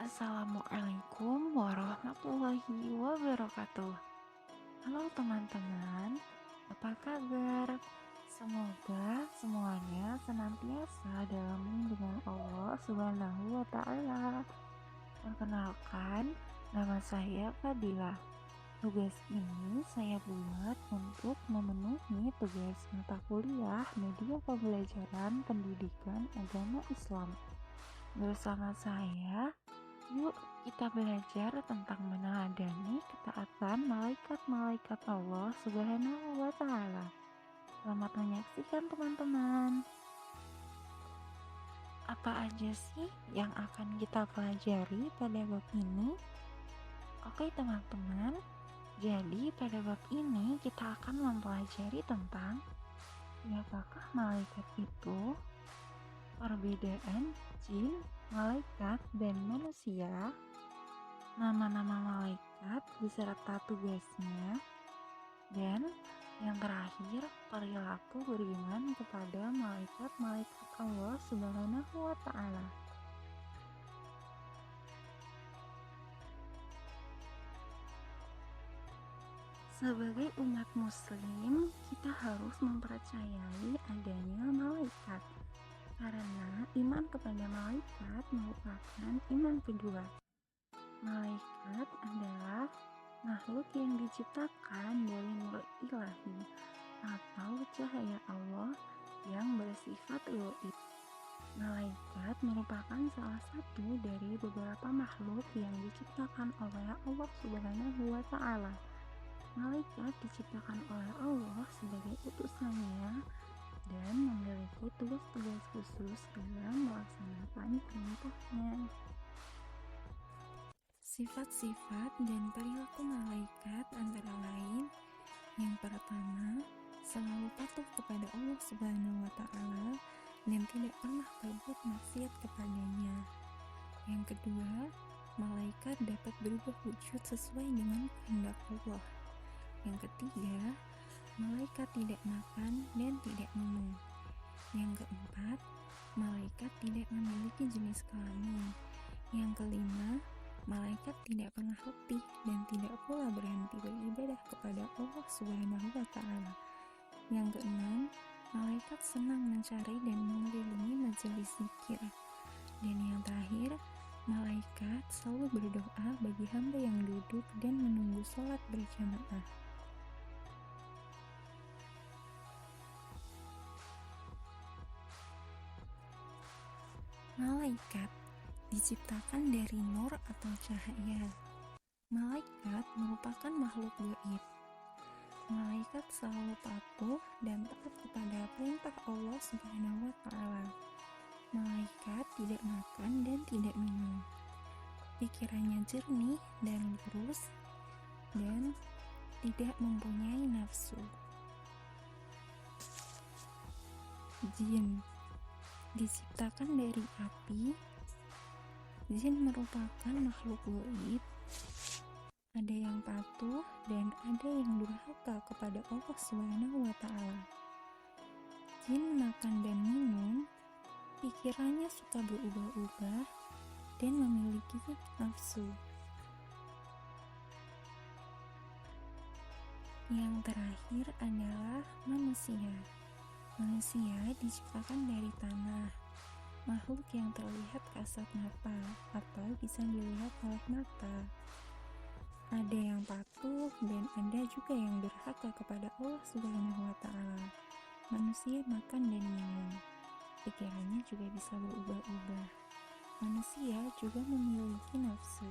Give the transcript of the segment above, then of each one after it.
Assalamualaikum warahmatullahi wabarakatuh. Halo teman-teman, apa kabar? Semoga semuanya senantiasa dalam lindungan Allah Subhanahu wa Ta'ala. Perkenalkan, nama saya Fadila. Tugas ini saya buat untuk memenuhi tugas mata kuliah Media Pembelajaran Pendidikan Agama Islam. Bersama saya, yuk kita belajar tentang meneladani ketaatan malaikat-malaikat Allah Subhanahu wa Ta'ala. Selamat menyaksikan, teman-teman. Apa aja sih yang akan kita pelajari pada bab ini? Oke, teman-teman. Jadi, pada bab ini kita akan mempelajari tentang siapakah malaikat itu, perbedaan jin, malaikat, dan manusia, nama-nama malaikat beserta tugasnya, dan yang terakhir perilaku beriman kepada malaikat-malaikat Allah Subhanahu wa Ta'ala. Sebagai umat muslim, kita harus mempercayai adanya malaikat, karena iman kepada malaikat merupakan iman kedua. Malaikat adalah makhluk yang diciptakan dari nur ilahi atau cahaya Allah yang bersifat gaib. Malaikat merupakan salah satu dari beberapa makhluk yang diciptakan oleh Allah Subhanahu wa Ta'ala. Malaikat diciptakan oleh Allah sebagai utusannya dan memiliki tugas-tugas khusus dalam melaksanakan perintahnya. Sifat-sifat dan perilaku malaikat antara lain: yang pertama, selalu patuh kepada Allah Subhanahu wa Ta'ala dan tidak pernah berbuat maksiat kepadanya. Yang kedua, malaikat dapat berubah wujud sesuai dengan kehendak Allah. Yang ketiga, malaikat tidak makan dan tidak minum. Yang keempat, malaikat tidak memiliki jenis kelamin. Yang kelima, malaikat tidak pernah letih dan tidak pula berhenti beribadah kepada Allah Subhanahu wa Ta'ala. Yang keenam, malaikat senang mencari dan mengelilingi majelis zikir. Dan yang terakhir, malaikat selalu berdoa bagi hamba yang duduk dan menunggu sholat berjamaah. Malaikat diciptakan dari nur atau cahaya. Malaikat merupakan makhluk gaib. Malaikat selalu patuh dan taat kepada perintah Allah Subhanahu wa Ta'ala. Malaikat tidak makan dan tidak minum. Pikirannya jernih dan lurus dan tidak mempunyai nafsu. Jin diciptakan dari api. Jin merupakan makhluk gaib. Ada yang patuh dan ada yang durhaka kepada Allah Subhanahu wa Ta'ala. Jin makan dan minum, pikirannya suka berubah-ubah dan memiliki nafsu. Yang terakhir adalah manusia. Manusia diciptakan dari tanah, makhluk yang terlihat kasat mata atau bisa dilihat oleh mata. Ada yang patuh dan ada juga yang durhaka kepada Allah Subhanahu wa Ta'ala. Manusia makan dan minum, pikirannya juga bisa berubah-ubah. Manusia juga memiliki nafsu.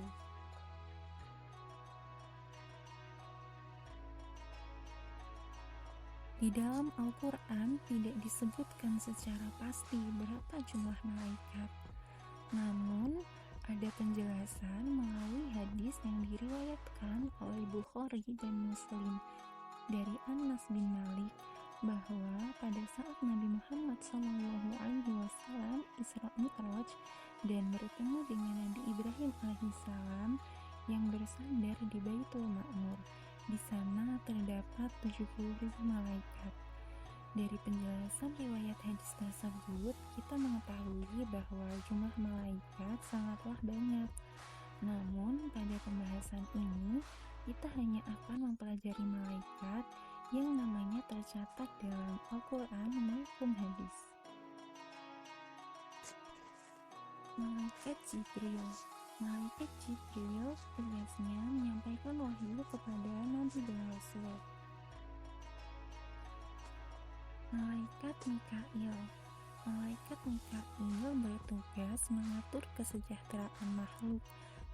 Di dalam Al-Quran tidak disebutkan secara pasti berapa jumlah malaikat. Namun, ada penjelasan melalui hadis yang diriwayatkan oleh Bukhari dan Muslim dari Anas bin Malik bahwa pada saat Nabi Muhammad SAW Isra Mi'raj dan bertemu dengan Nabi Ibrahim alaihissalam yang bersandar di Baitul Ma'mur, di sana terdapat 70.000 malaikat. Dari penjelasan riwayat hadis tersebut, kita mengetahui bahwa jumlah malaikat sangatlah banyak. Namun, pada pembahasan ini, kita hanya akan mempelajari malaikat yang namanya tercatat dalam Al-Quran maupun hadis. Malaikat Jibril. Malaikat Jibril tugasnya menyampaikan wahyu kepada Nabi dan Rasul. Malaikat Mikail. Malaikat Mikail bertugas mengatur kesejahteraan makhluk,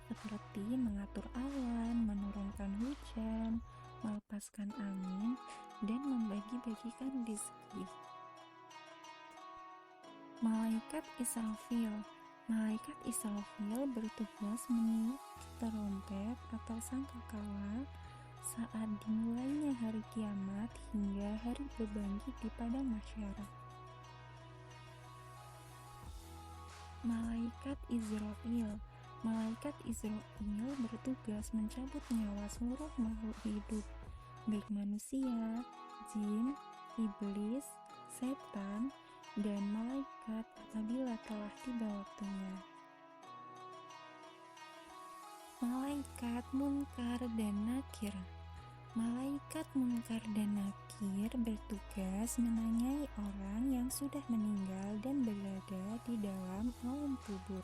seperti mengatur awan, menurunkan hujan, melepaskan angin, dan membagi-bagikan rezeki. Malaikat Israfil. Malaikat Israfil bertugas meniup trompet atau sangkakala saat dimulainya hari kiamat hingga hari berbangkit di padang mahsyar. Malaikat Izrail. Malaikat Izrail bertugas mencabut nyawa seluruh makhluk hidup, baik manusia, jin, iblis, setan, dan malaikat apabila telah tiba waktunya. Malaikat Munkar dan Nakir. Malaikat Munkar dan Nakir bertugas menanyai orang yang sudah meninggal dan berada di dalam alam kubur.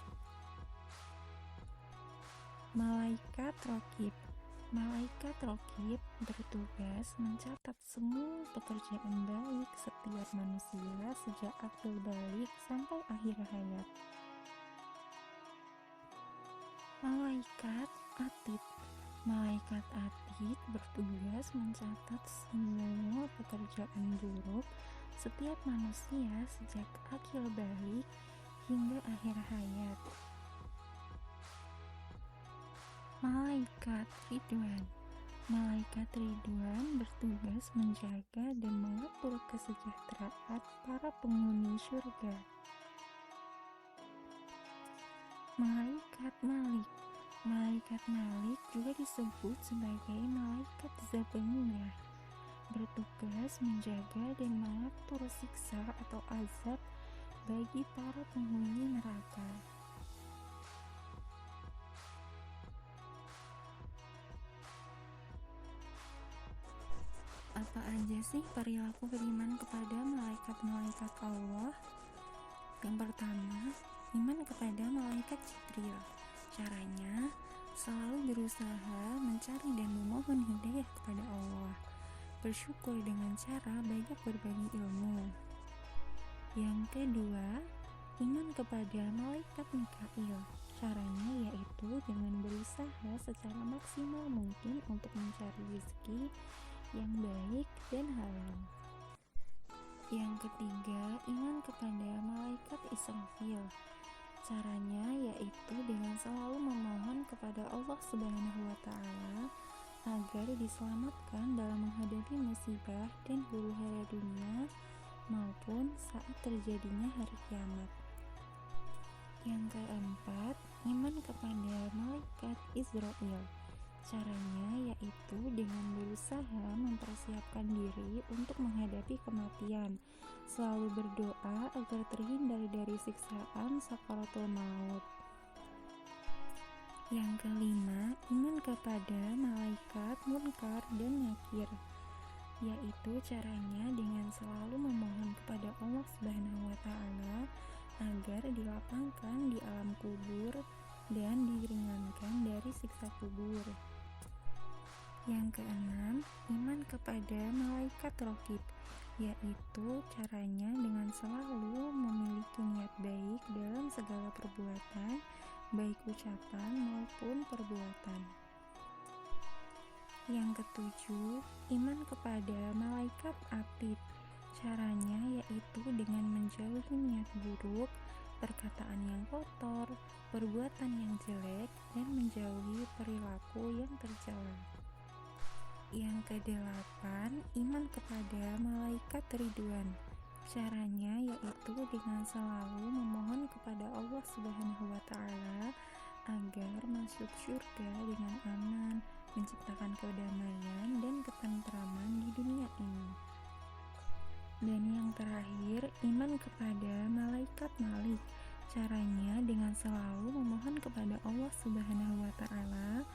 Malaikat Raqib. Malaikat Raqib bertugas mencatat semua pekerjaan baik setiap manusia sejak akil balik sampai akhir hayat. Malaikat Atid. Malaikat Atid bertugas mencatat semua pekerjaan buruk setiap manusia sejak akil balik hingga akhir hayat. Malaikat Ridwan. Malaikat Ridwan bertugas menjaga dan mengatur kesejahteraan para penghuni surga. Malaikat Malik. Malaikat Malik juga disebut sebagai malaikat Zabaniyah, bertugas menjaga dan mengatur siksa atau azab bagi para penghuni neraka. Apa aja sih perilaku beriman kepada malaikat-malaikat Allah? Yang pertama, iman kepada malaikat Jibril. Caranya, selalu berusaha mencari dan memohon hidayah kepada Allah. Bersyukur dengan cara banyak berbagi ilmu. Yang kedua, iman kepada malaikat Mikail. Caranya yaitu dengan berusaha secara maksimal mungkin untuk mencari rezeki yang baik dan halal. Yang ketiga, iman kepada malaikat Israfil. Caranya yaitu dengan selalu memohon kepada Allah Subhanahu wa Ta'ala agar diselamatkan dalam menghadapi musibah dan huru-hara dunia maupun saat terjadinya hari kiamat. Yang keempat, iman kepada malaikat Israil. Caranya yaitu dengan berusaha mempersiapkan diri untuk menghadapi kematian, selalu berdoa agar terhindar dari siksaan sakaratul maut. Yang kelima, iman kepada malaikat Munkar dan Nakir, yaitu caranya dengan selalu memohon kepada Allah Subhanahu wa Ta'ala agar dilapangkan di alam kubur dan diringankan dari siksa kubur. Yang keenam, iman kepada malaikat Raqib, yaitu caranya dengan selalu memiliki niat baik dalam segala perbuatan, baik ucapan maupun perbuatan. Yang ketujuh, iman kepada malaikat Atid. Caranya yaitu dengan menjauhi niat buruk, perkataan yang kotor, perbuatan yang jelek, dan menjauhi perilaku yang tercela. Yang kedelapan, iman kepada malaikat Ridwan. Caranya yaitu dengan selalu memohon kepada Allah Subhanahu wa Ta'ala agar masuk surga dengan aman, menciptakan kedamaian dan ketentraman di dunia ini. Dan yang terakhir, iman kepada malaikat Malik. Caranya dengan selalu memohon kepada Allah Subhanahu wa Ta'ala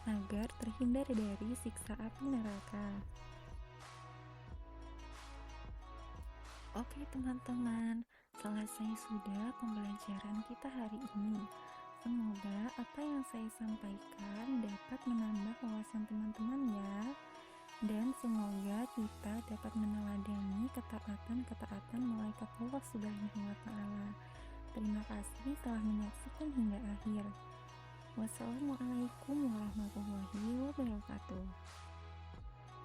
agar terhindar dari siksa api neraka. Oke teman-teman, selesai sudah pembelajaran kita hari ini. Semoga apa yang saya sampaikan dapat menambah wawasan teman-teman ya. Dan semoga kita dapat meneladani ketaatan-ketaatan malaikat Allah Subhanahu wa Ta'ala. Terima kasih telah menyaksikan hingga akhir. Wassalamualaikum warahmatullahi wabarakatuh.